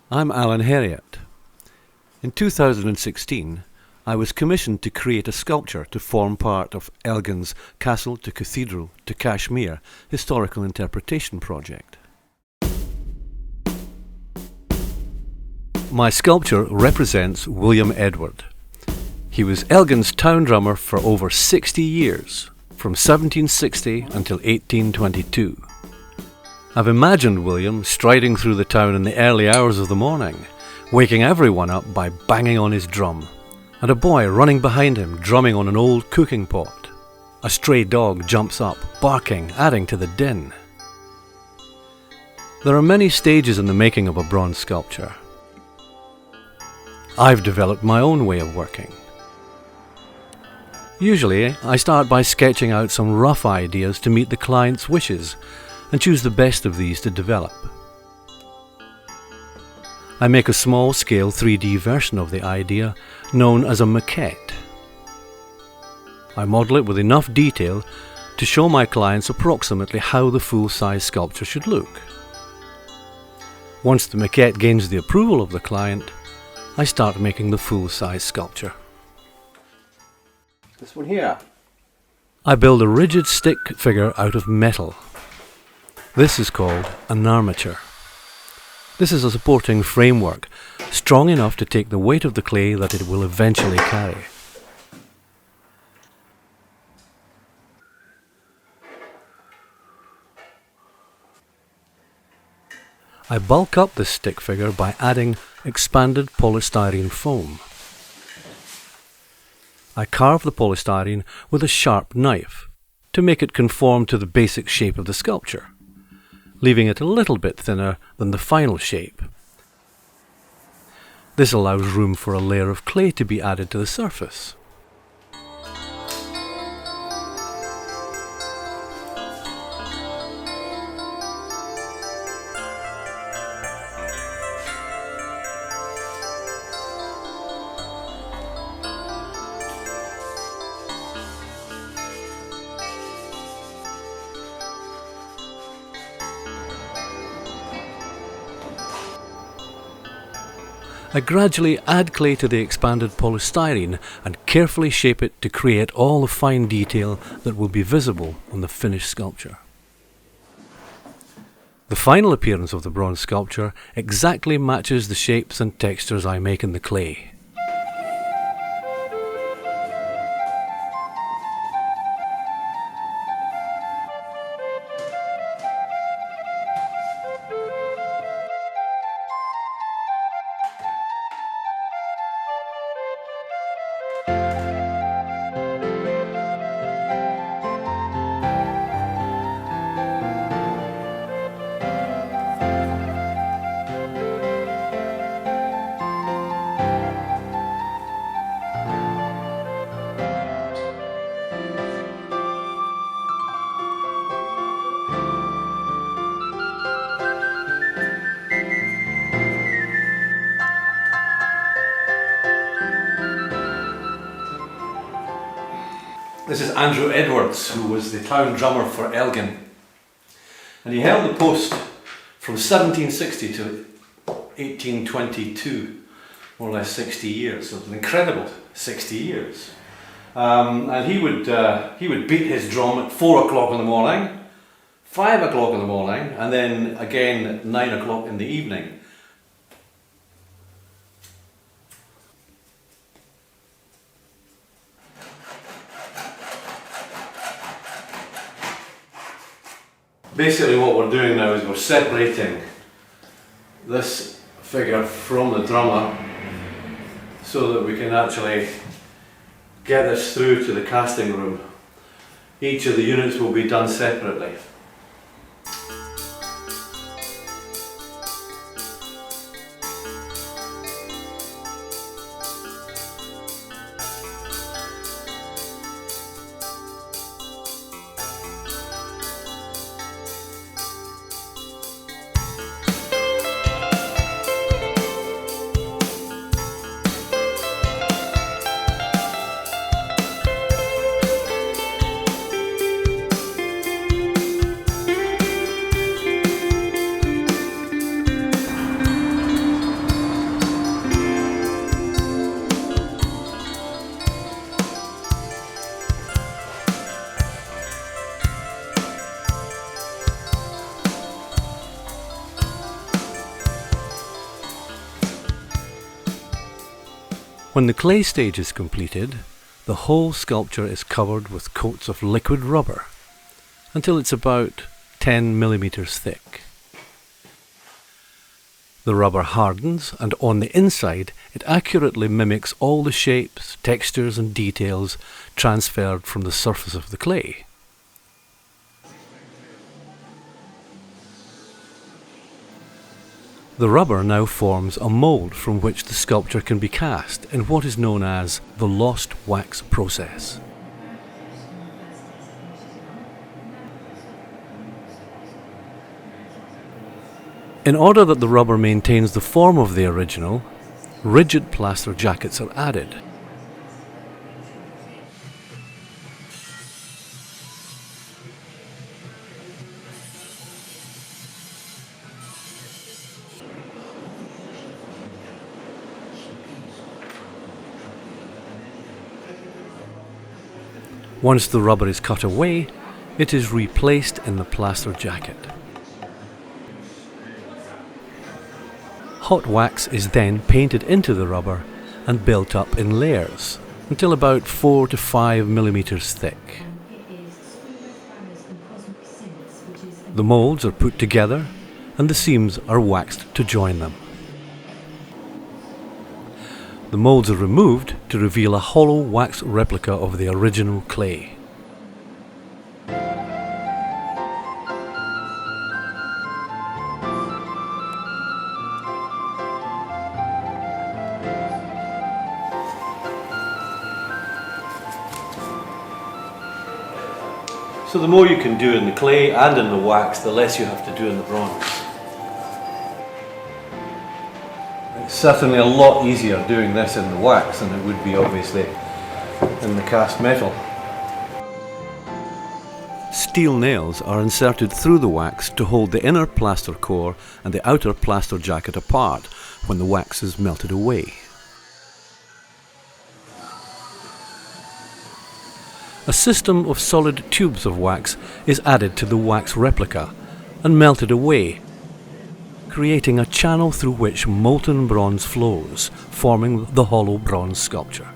I'm Alan Herriot. In 2016, I was commissioned to create a sculpture to form part of Elgin's Castle to Cathedral to Kashmir historical interpretation project. My sculpture represents William Edward. He was Elgin's town drummer for over 60 years, from 1760 until 1822. I've imagined William striding through the town in the early hours of the morning, waking everyone up by banging on his drum, and a boy running behind him drumming on an old cooking pot. A stray dog jumps up, barking, adding to the din. There are many stages in the making of a bronze sculpture. I've developed my own way of working. Usually, I start by sketching out some rough ideas to meet the client's wishes, and choose the best of these to develop. I make a small-scale 3D version of the idea, known as a maquette. I model it with enough detail to show my clients approximately how the full-size sculpture should look. Once the maquette gains the approval of the client, I start making the full-size sculpture. This one here. I build a rigid stick figure out of metal. This is called an armature. This is a supporting framework, strong enough to take the weight of the clay that it will eventually carry. I bulk up this stick figure by adding expanded polystyrene foam. I carve the polystyrene with a sharp knife to make it conform to the basic shape of the sculpture, leaving it a little bit thinner than the final shape. This allows room for a layer of clay to be added to the surface. I gradually add clay to the expanded polystyrene and carefully shape it to create all the fine detail that will be visible on the finished sculpture. The final appearance of the bronze sculpture exactly matches the shapes and textures I make in the clay. This is Andrew Edwards, who was the town drummer for Elgin. And he held the post from 1760 to 1822, more or less 60 years. So it was an incredible 60 years. And he would beat his drum at 4 o'clock in the morning, 5 o'clock in the morning, and then again at 9 o'clock in the evening. Basically what we're doing now is we're separating this figure from the drummer so that we can actually get this through to the casting room. Each of the units will be done separately. When the clay stage is completed, the whole sculpture is covered with coats of liquid rubber until it's about 10 millimeters thick. The rubber hardens, and on the inside it accurately mimics all the shapes, textures and details transferred from the surface of the clay. The rubber now forms a mould from which the sculpture can be cast in what is known as the lost wax process. In order that the rubber maintains the form of the original, rigid plaster jackets are added. Once the rubber is cut away, it is replaced in the plaster jacket. Hot wax is then painted into the rubber and built up in layers until about 4 to 5 millimeters thick. The moulds are put together and the seams are waxed to join them. The moulds are removed to reveal a hollow wax replica of the original clay. So the more you can do in the clay and in the wax, the less you have to do in the bronze. It's certainly a lot easier doing this in the wax than it would be obviously in the cast metal. Steel nails are inserted through the wax to hold the inner plaster core and the outer plaster jacket apart when the wax is melted away. A system of solid tubes of wax is added to the wax replica and melted away, creating a channel through which molten bronze flows, forming the hollow bronze sculpture.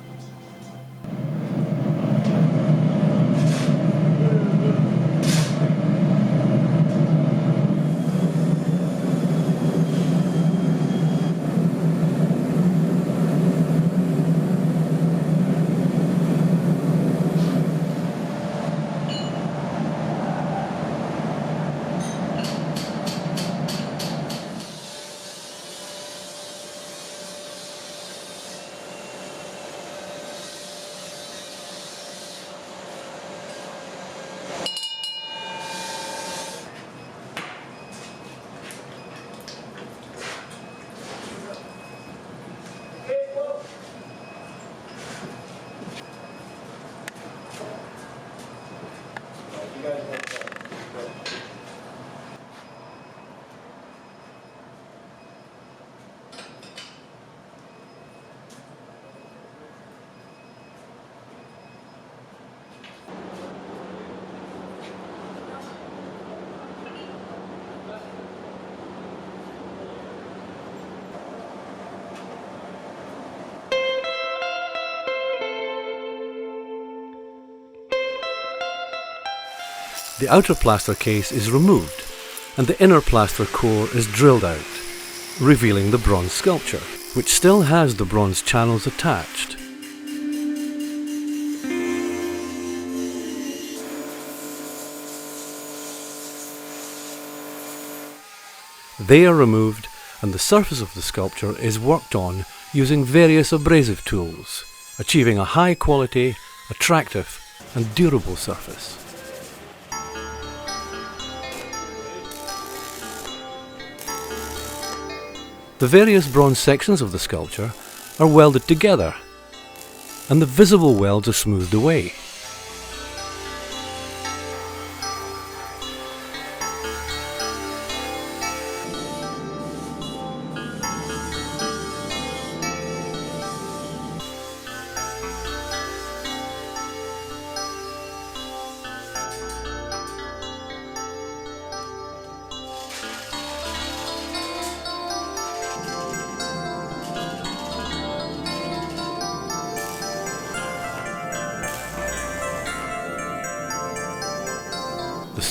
The outer plaster case is removed and the inner plaster core is drilled out, revealing the bronze sculpture, which still has the bronze channels attached. They are removed and the surface of the sculpture is worked on using various abrasive tools, achieving a high quality, attractive and durable surface. The various bronze sections of the sculpture are welded together, and the visible welds are smoothed away.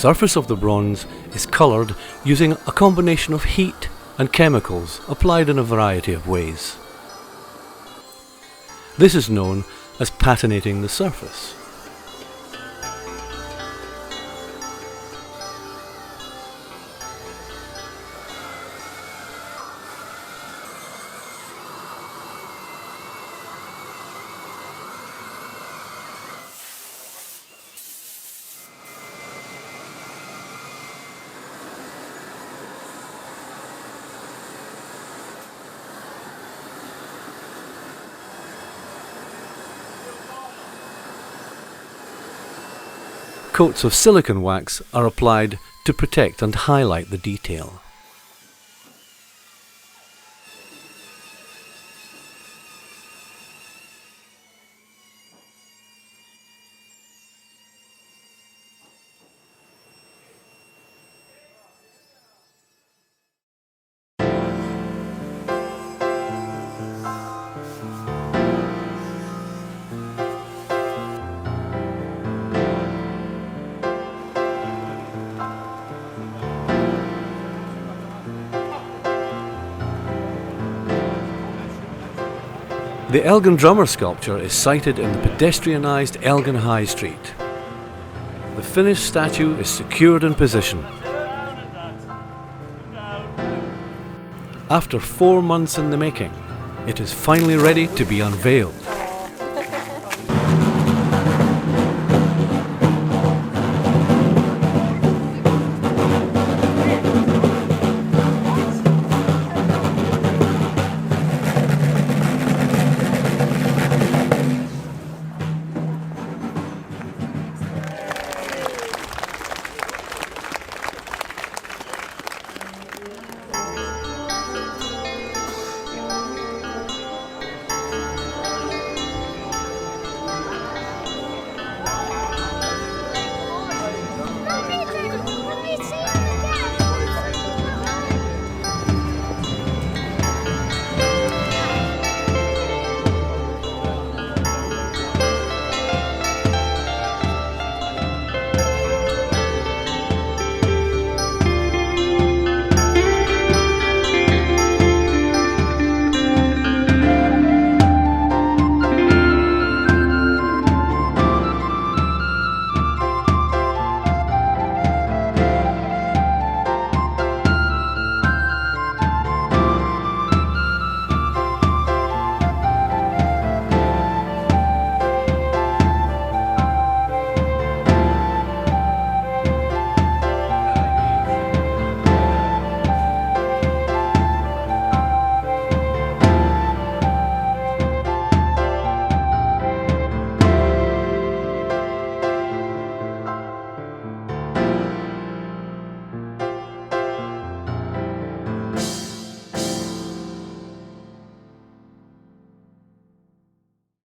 surface of the bronze is coloured using a combination of heat and chemicals applied in a variety of ways. This is known as patinating the surface. Coats of silicon wax are applied to protect and highlight the detail. The Elgin drummer sculpture is sited in the pedestrianised Elgin High Street. The finished statue is secured in position. After 4 months in the making, it is finally ready to be unveiled.